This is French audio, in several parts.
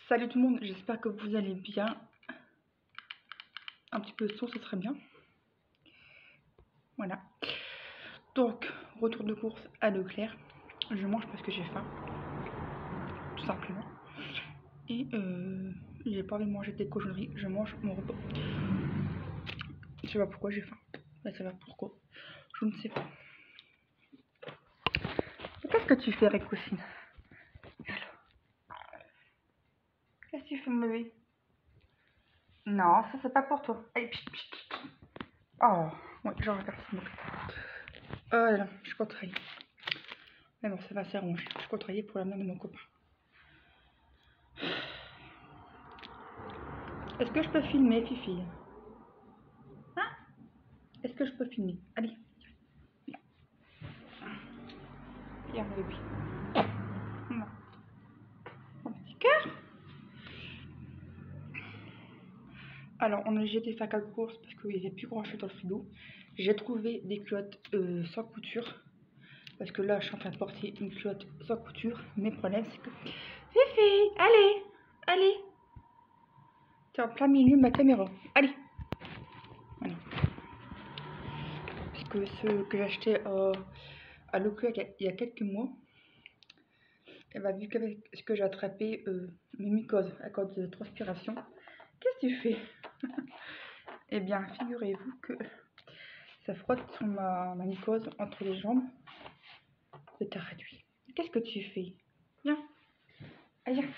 Salut tout le monde, j'espère que vous allez bien. Un petit peu de son, ce serait bien. Voilà. Donc, retour de course à Leclerc. Je mange parce que j'ai faim. Tout simplement. Et j'ai pas envie de manger des cochonneries. Je mange mon repas. Je sais pas pourquoi j'ai faim. Je sais pas pourquoi. Je ne sais pas. Qu'est-ce que tu fais, Récoussine? Qu'est-ce que tu fais, mon bébé? Non, ça c'est pas pour toi. Allez, pchit, pchit, pchit. Oh, ouais, j'en regarde ce mot. Oh là là, je suis contrariée. Mais bon, ça va s'arranger. Je suis contrariée pour la mère de mon copain. Est-ce que je peux filmer, Fifi? Hein? Est-ce que je peux filmer? Allez, viens. Viens, mon bébé. Non. Mon petit cœur. Alors, on a jeté sac à course parce qu'il n'y avait plus grand chose dans le frigo. J'ai trouvé des culottes sans couture. Parce que là, je suis en train de porter une culotte sans couture. Mais le problème, c'est que... Fifi, allez, allez. T'es en plein milieu de ma caméra. Allez. Voilà. Parce que ce que j'ai acheté à Leclerc il y a quelques mois, et bah, vu qu'avec ce que j'ai attrapé mes mycoses à cause de transpiration, qu'est-ce que tu fais? Eh bien, figurez-vous que ça frotte sur ma mycose entre les jambes. Je t'ai réduit. Qu'est-ce que tu fais? Viens. Allez, viens.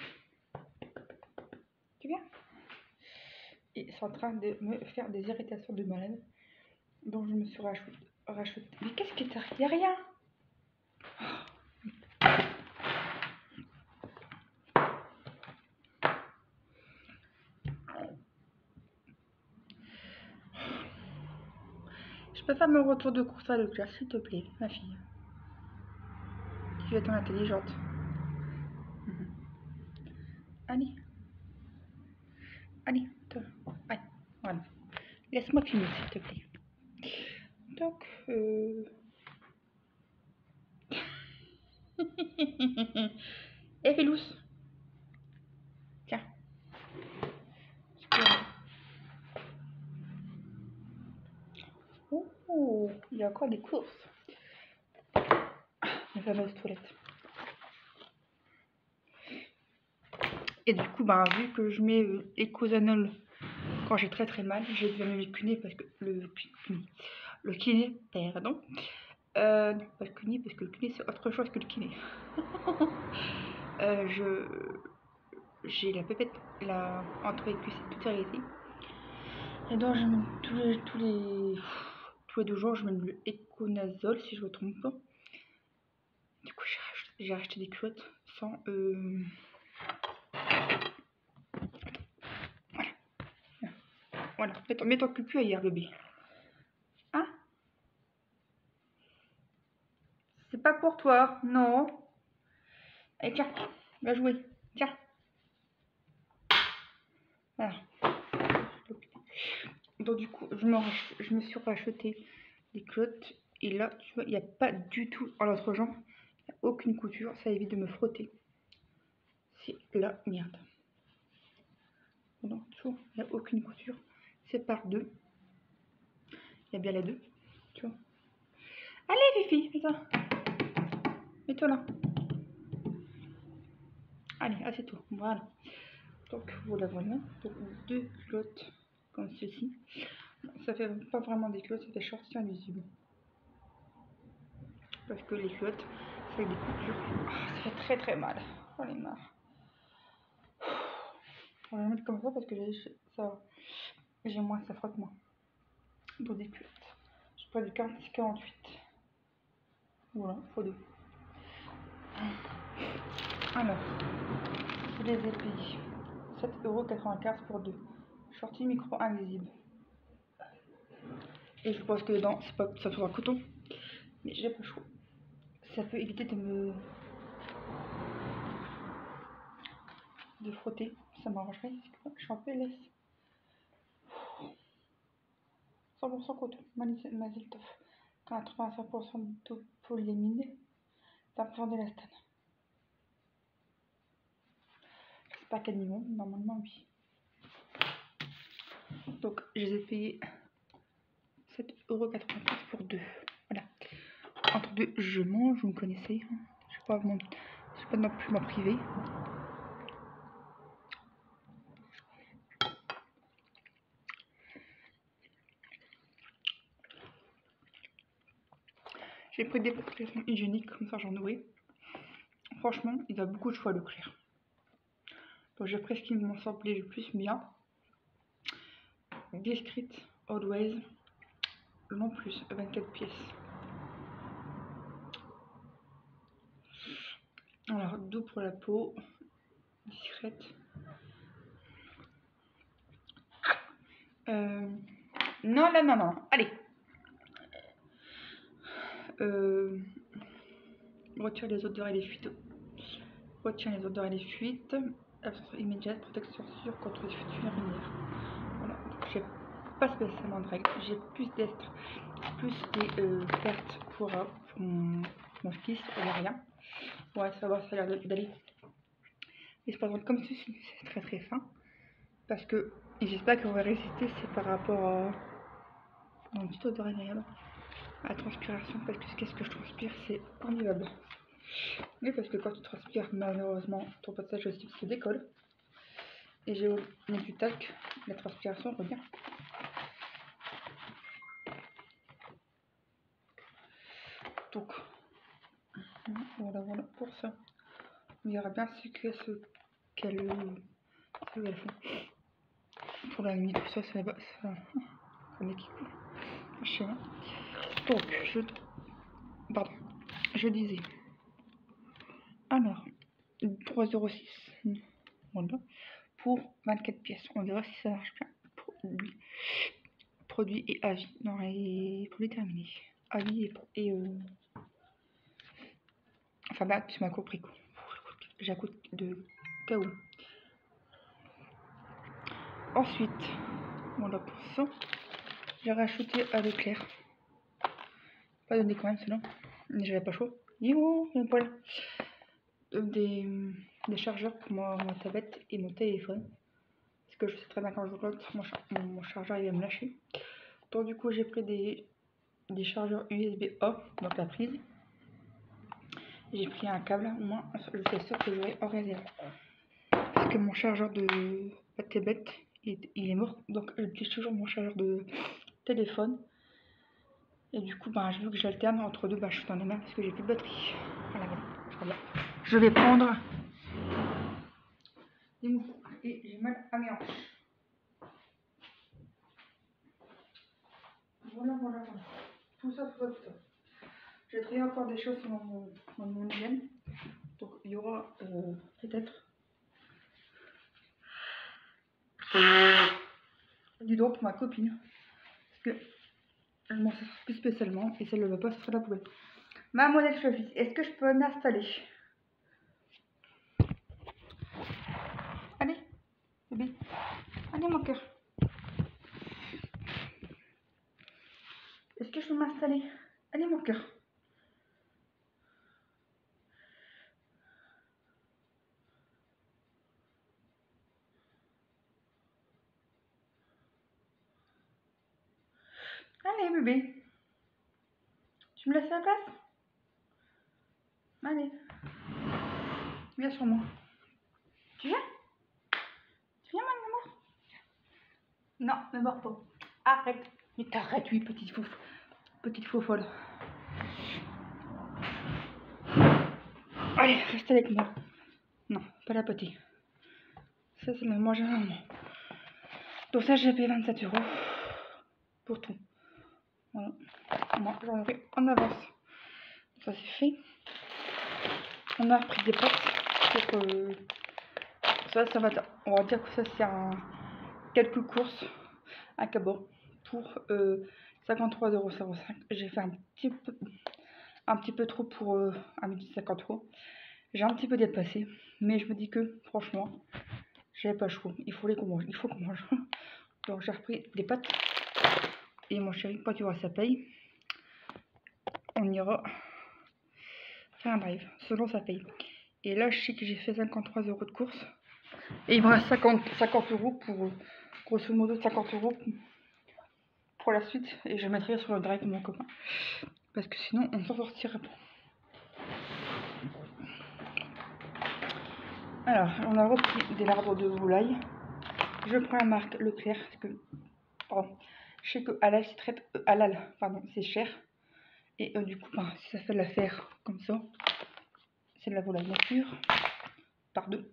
Tu viens? Et c'est en train de me faire des irritations de malade. Donc je me suis racheté. Mais qu'est-ce que t'as? Y'a rien. Je peux faire mon retour de course à Leclerc, s'il te plaît, ma fille. Tu es ton intelligente. Allez. Allez, toi. Allez, voilà. Laisse-moi filmer, s'il te plaît. Donc, Eh, Félous. Tiens. Oh, il y a encore des courses. Les fameuses toilettes. Et du coup, bah, vu que je mets Ecosanol quand j'ai très mal, j'ai dû me kiné parce que le kiné, pardon. Non, pas le kiné parce que le kiné c'est autre chose que le kiné. J'ai la pépette, entre les cuisses, tout irrité. Et donc, je mets tous les 2 jours, je mets le Econazole si je me trompe pas. Du coup, j'ai acheté des culottes sans. Voilà, mets ton cucu ailleurs, bébé. Hein? C'est pas pour toi, non. Allez, tiens, va jouer. Tiens. Voilà. Donc, du coup, je me suis racheté des culottes. Et là, tu vois, il n'y a pas du tout, en l'autre jambe, il n'y a aucune couture. Ça évite de me frotter. C'est la merde. Non, tu vois, il n'y a aucune couture. C'est par deux. Il y a bien les deux. Tu vois. Allez, Fifi, fais ça. Mets-toi là. Allez, assieds-toi. Voilà. Donc, voilà. Donc, 2 culottes comme ceci. Ça fait pas vraiment des culottes, c'est des shorts invisibles. Parce que les culottes, c'est avec des coutures. Oh, ça fait très mal. J'en ai marre. On va les mettre comme ça parce que j'ai moins, ça frotte moins. Dans des culottes. Je prends du 46-48. Voilà, x2. Alors, je les ai payés 7,95 € pour 2. Shorty micro invisible. Et je pense que dedans, ça sera coton. Mais j'ai pas le choix. Ça peut éviter de frotter. Ça m'arrangerait. Je suis un peu laisse. 100% coton. Maziltov. 85% de polyamide. 20% d'élastane. pas quel niveau, normalement oui. Donc je les ai payés 7,90 € pour deux. Voilà. Entre deux, je mange, vous me connaissez. Je ne vais pas non plus m'en priver. J'ai pris des protections hygiéniques, comme ça j'en aurai. Franchement, il y a beaucoup de choix Leclerc. Donc j'ai pris ce qui m'en semblait le plus bien. Discreet Always, non plus, 24 pièces. Alors, doux pour la peau, discrète. Non, là, non, allez. Retire les odeurs et les fuites. Retire les odeurs et les fuites. Absorption immédiate, protection sûre contre les fuites urinaires. Voilà, donc j'ai pas spécialement de règles. J'ai plus d'estre, plus des pertes pour mon fils, il n'y a rien. Ouais, ça va, ça a l'air d'aller. Il se présente comme ceci, c'est très très fin. Parce que j'espère qu'on va résister, c'est par rapport à une petite odeur agréable. À transpiration, parce que qu'est-ce que je transpire, c'est invivable. Oui, parce que quand tu transpires, malheureusement, ton passage aussi se décolle. Et j'ai au nez du tac, la transpiration revient. Donc, voilà pour ça. On verra bien ce qu'elles font. Pour la nuit, tout ça, ça met qui coule. Je sais pas. Donc, je disais. Alors, 3,06 €. Voilà. Pour 24 pièces. On verra si ça marche bien. Produit et avis. Non, et produit terminé. Avis et enfin, bah, tu m'as compris quoi. J'ai un coup de KO. Ensuite, voilà pour ça. J'ai rajouté à Leclerc. Pas donné quand même, sinon. J'avais pas chaud. Yo, mon poil. Des chargeurs pour ma tablette et mon téléphone. Parce que je sais très bien quand je bloque, mon chargeur il va me lâcher. Donc du coup j'ai pris des chargeurs USB-A, donc la prise. J'ai pris un câble, au moins je sais sûr que j'aurai en réserve. Parce que mon chargeur de tablette il est mort, donc j'utilise toujours mon chargeur de téléphone. Et du coup je veux que j'alterne entre deux, je suis dans les mains parce que j'ai plus de batterie. Voilà. Je vais prendre des moufles et j'ai mal à mes hanches. Voilà. Tout ça. J'ai trouvé encore des choses dans mon hygiène. Donc il y aura peut-être du doigt pour ma copine. Parce que elle m'en sert plus spécialement et si elle ne le veut pas, ce sera la poubelle. Mademoiselle Chauvis, est-ce que je peux m'installer? Allez, bébé. Allez mon cœur. Est-ce que je peux m'installer? Allez mon cœur. Allez bébé. Tu me laisses la place? Allez. Viens sur moi. Tu viens? Tu viens mon amour? Non, ne meurs pas. Arrête. Mais t'arrêtes, oui, petite fouf. Petite faux folle. Allez, reste avec moi. Non, pas la potée. Ça, c'est même moi, j'ai un moment. Donc ça, j'ai payé 27 € pour tout. Voilà. Moi, j'en aurai en avance. Ça, c'est fait. On a pris des pâtes pour ça va. On va dire que ça, c'est quelques courses à Cabot pour 53,05 €. J'ai fait un petit peu trop pour 1,50 €. J'ai un petit peu dépassé, mais je me dis que franchement, j'avais pas le choix. Il faut qu'on mange. Donc j'ai repris des pâtes. Et mon chéri, quand tu vois ça paye, on ira faire un drive selon sa paye. Et là, je sais que j'ai fait 53 € de course. Et il me reste 50 € pour, grosso modo, 50 € pour la suite. Et je mettrai sur le drive de mon copain. Parce que sinon, on s'en sortirait pas. Alors, on a repris des lardons de volaille. Je prends la marque Leclerc. Parce que, pardon, je sais que halal, c'est cher. Et du coup, si ça fait de l'affaire comme ça, c'est de la volaille nature. Par deux.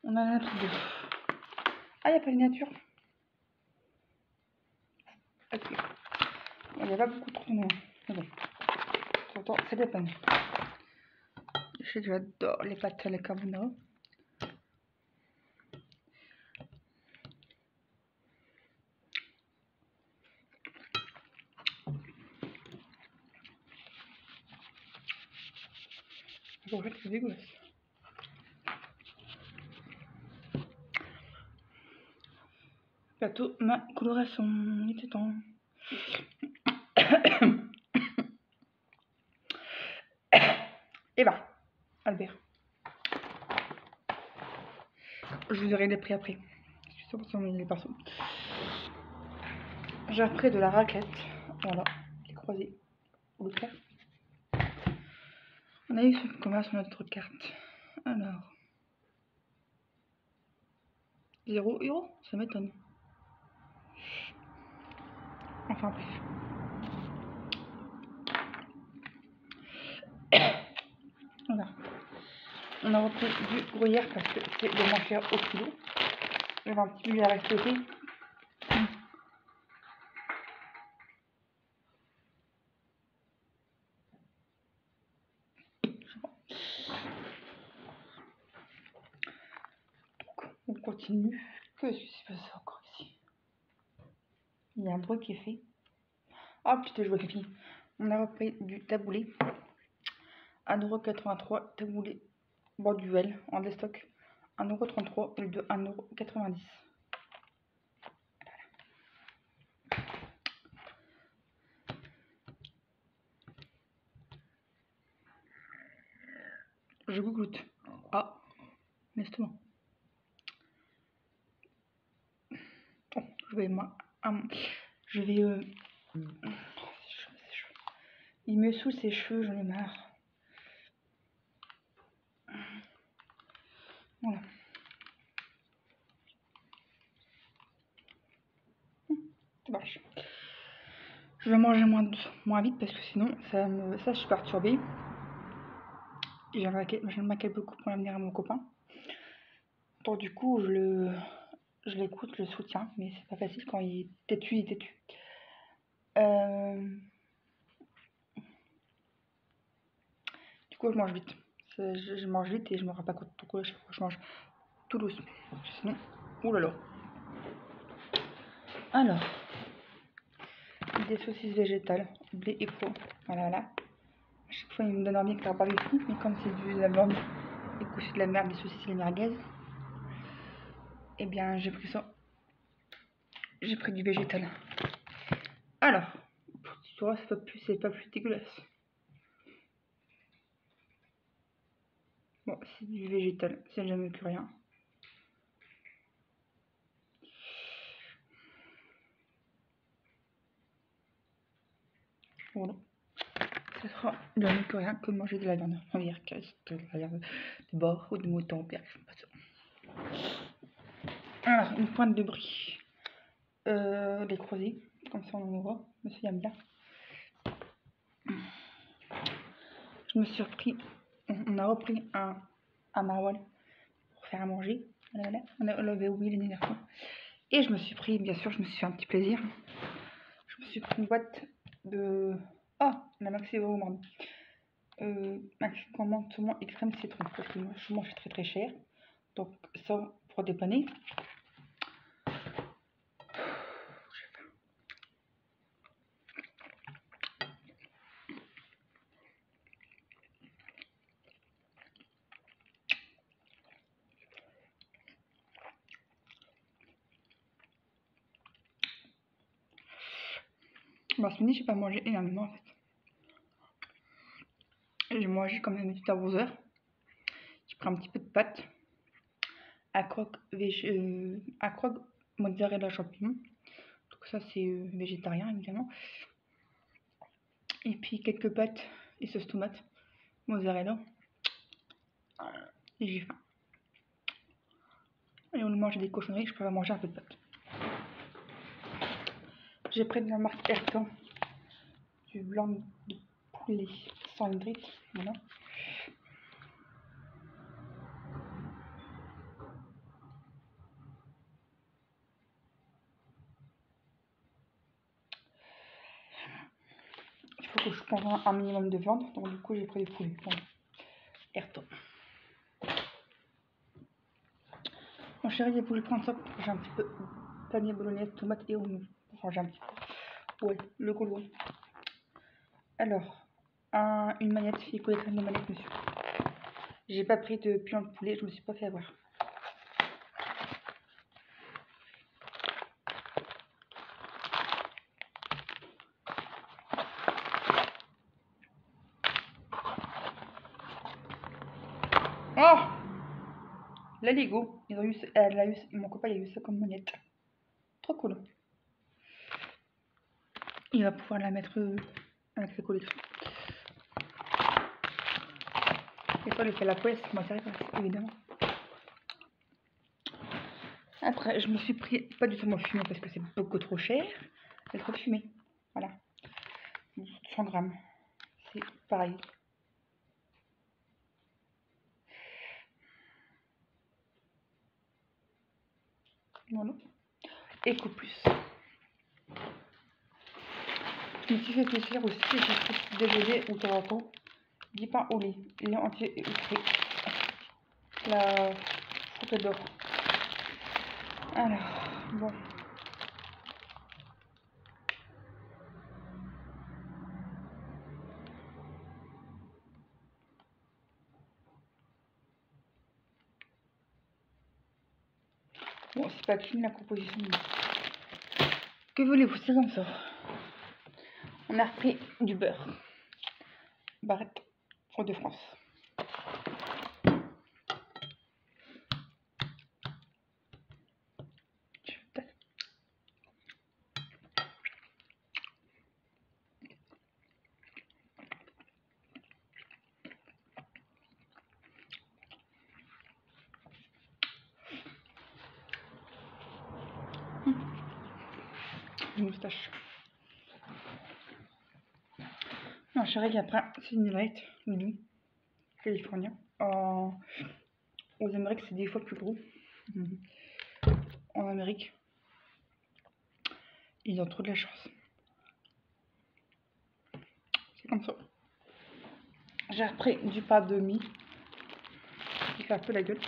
On a un truc de... Ah, il n'y a pas de nature. Ok. Il n'y a pas beaucoup trop de noms. Mais bon. Pourtant, ça dépend. Je sais que j'adore les pâtes à la carbonara. En fait, c'est dégueulasse. Bientôt ma coloration. Il était temps. Et bah, Albert. Je vous dirai les prix après. Je suis sûre que les partout. J'ai appris de la raclette. Voilà, les croisés. Au clair. On a eu ce commun sur notre carte. Alors. 0 €, ça m'étonne. Enfin bref. Voilà. On a repris du gruyère parce que c'est le moins cher au kilo. J'avais un petit peu à respecter. On continue. Qu'est-ce qui se passe encore ici? Il y a un bruit qui est fait. Oh putain, je vois pipi. On a repris du taboulé. 1,83 € taboulé Borduel en déstock. 1,33 € au lieu de 1,90 €. Je goûte. Ah, l'estomac. Bon, je vais il me saoule ses cheveux, j'en ai marre. Voilà. Ça marche. Je vais manger moins vite parce que sinon ça je suis perturbée. Je m'inquiète beaucoup pour l'avenir à mon copain. Donc du coup je l'écoute, je le soutiens, mais c'est pas facile quand il est têtu, il est têtu. Du coup je mange vite. Je mange vite et je me rends pas compte pourquoi je mange tout doucement. Sinon, oulala. Alors, des saucisses végétales, blé et pois. Voilà, voilà. À chaque fois, il me donne envie de faire barbecue, mais comme c'est de la viande et que c'est de la merde, des saucisses et les merguez, eh bien, j'ai pris ça. J'ai pris du végétal. Alors, tu vois, c'est pas plus dégueulasse. Bon, c'est du végétal, c'est jamais plus rien. Voilà. Ça sera jamais plus rien que manger de la viande. On va dire que de la viande de bord ou de mouton, pire, pas ça. Alors, une pointe de brie. Les croisés, comme ça on en voit. Monsieur aime bien. Je me suis repris, on a repris un maroilles pour faire à manger. Voilà, on l'avait oublié l'année dernière. Et je me suis pris, bien sûr, je me suis fait un petit plaisir. Je me suis pris une boîte de... Ah, la Maxi Gourmand. Maxi Gourmand saumon extrême citron. Parce que moi, le saumon c'est très très cher. Donc ça, pour dépanner. Bon, ce midi, j'ai pas mangé énormément en fait. J'ai mangé quand même une petite à 11 h. J'ai pris un petit peu de pâtes à croque mozzarella champignon. Donc ça c'est végétarien évidemment. Et puis quelques pâtes et sauce tomate mozzarella. Et j'ai faim. Et on mange des cochonneries, je préfère manger un peu de pâtes. J'ai pris de la marque Ertan du blanc de poulet 100 ml. Voilà. Il faut que je prenne un minimum de viande, donc du coup j'ai pris des poulets. Voilà. Ertan. Mon chéri, il faut que je prenne ça. J'ai un petit peu panier bolognaise, tomate et oignon. Enfin, j'ai un petit peu. Ouais, le gaulois. Alors, une manette, il faut les crèmes de manette, monsieur. J'ai pas pris de pilant de poulet, je me suis pas fait avoir. Oh, la Lego, ils ont eu, mon copain il a eu ça comme manette. Trop cool. Il va pouvoir la mettre avec sa collection. Et toi, il fait la poêle, moi ça arrive, évidemment. Après, je me suis pris pas du tout mon fumé parce que c'est beaucoup trop cher. C'est trop de fumée. Voilà. 100 grammes. C'est pareil. Voilà. Eco Plus. Je me suis fait plaisir aussi. J'ai pris déjeuner ou temps du pain au lait. Lait entier et sucré. La photo d'or. Alors, bon. Bon, c'est pas clean la composition. Que voulez-vous, c'est comme ça. On a repris du beurre. Barrette, Fort-de-France. Une moustache. Non, chérie, après, c'est une light, mini, californien. Aux Amériques, c'est 10 fois plus gros. En Amérique, ils ont trop de la chance. C'est comme ça. J'ai repris du pain de mie, qui fait un peu la gueule.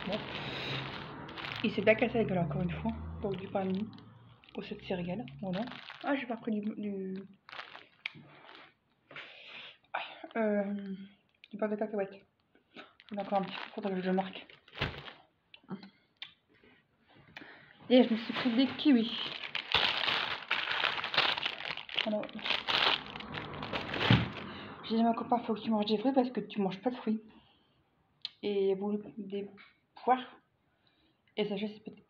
Bon. Il s'est bien cassé la gueule encore une fois. Donc du pain de mie au 7 céréales. Voilà. Ah, j'ai pas pris du pain de cacahuètes. Il y en a encore un petit peu, faudrait que je le marque. Et je me suis pris des kiwis. Alors, j'ai dit à mon copain, faut que tu manges des fruits parce que tu manges pas de fruits. Et il a voulu des poires. Et ça, c'est pété.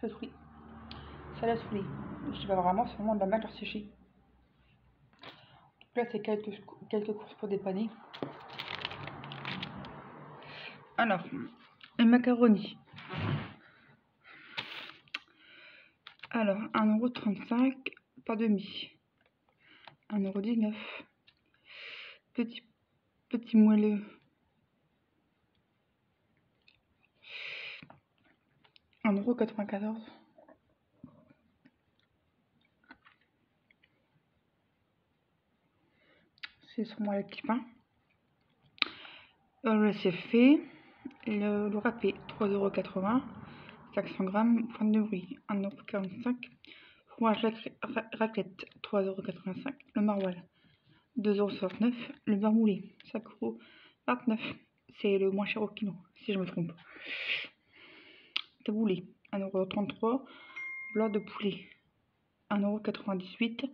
Ça sourit. Ça l'a saoulé. Je dis, bah vraiment, c'est vraiment de la merde à sécher. Là, c'est quelques courses pour dépanner. Alors, les macaronis. Alors, 1,35 € par demi. 1,19 €. Petit moelleux. 1,94 €. C'est sûrement le petit pain. C'est fait. Le râpé, 3,80 €. 500 grammes. Point de brie, 1,45 €. Fromage raclette, 3,85 €. Le maroilles, 2,69 €. Le beurre moulé, 5,29 €. C'est le moins cher au kilo, si je me trompe. Taboulé, 1,33 €. Blanc de poulet, 1,98 €.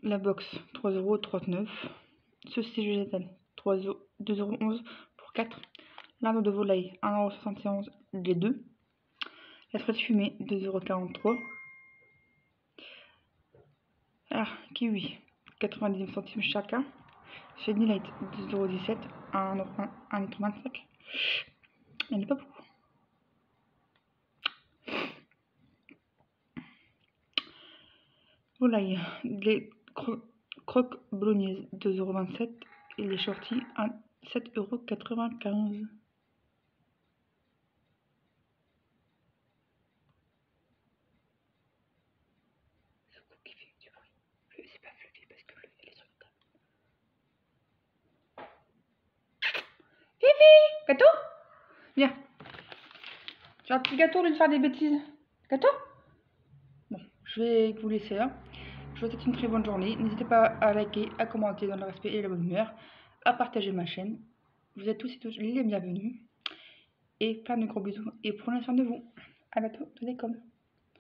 La box 3,39 €. Saucisse végétale 2,11 € pour 4. Lardon de volaille 1,71 € les deux. La frite fumée 2,43 €. Kiwi 99 centimes chacun. Shady Light 2,17 € à 1,25 €. Il n'y en a pas beaucoup. Volaille, les croques bolognaises 2,27 € et les shorties à 7,95 €. Ce coup qui fait du bruit. Je ne sais pas me lever parce que le elle est sur le table. Fifi, gâteau? Viens. Tu as un petit gâteau au lieu de faire des bêtises. Gâteau? Bon, je vais vous laisser là. Je vous souhaite une très bonne journée. N'hésitez pas à liker, à commenter dans le respect et la bonne humeur, à partager ma chaîne. Vous êtes tous et tous les bienvenus. Et plein de gros bisous. Et prenez soin de vous. À bientôt dans les coms.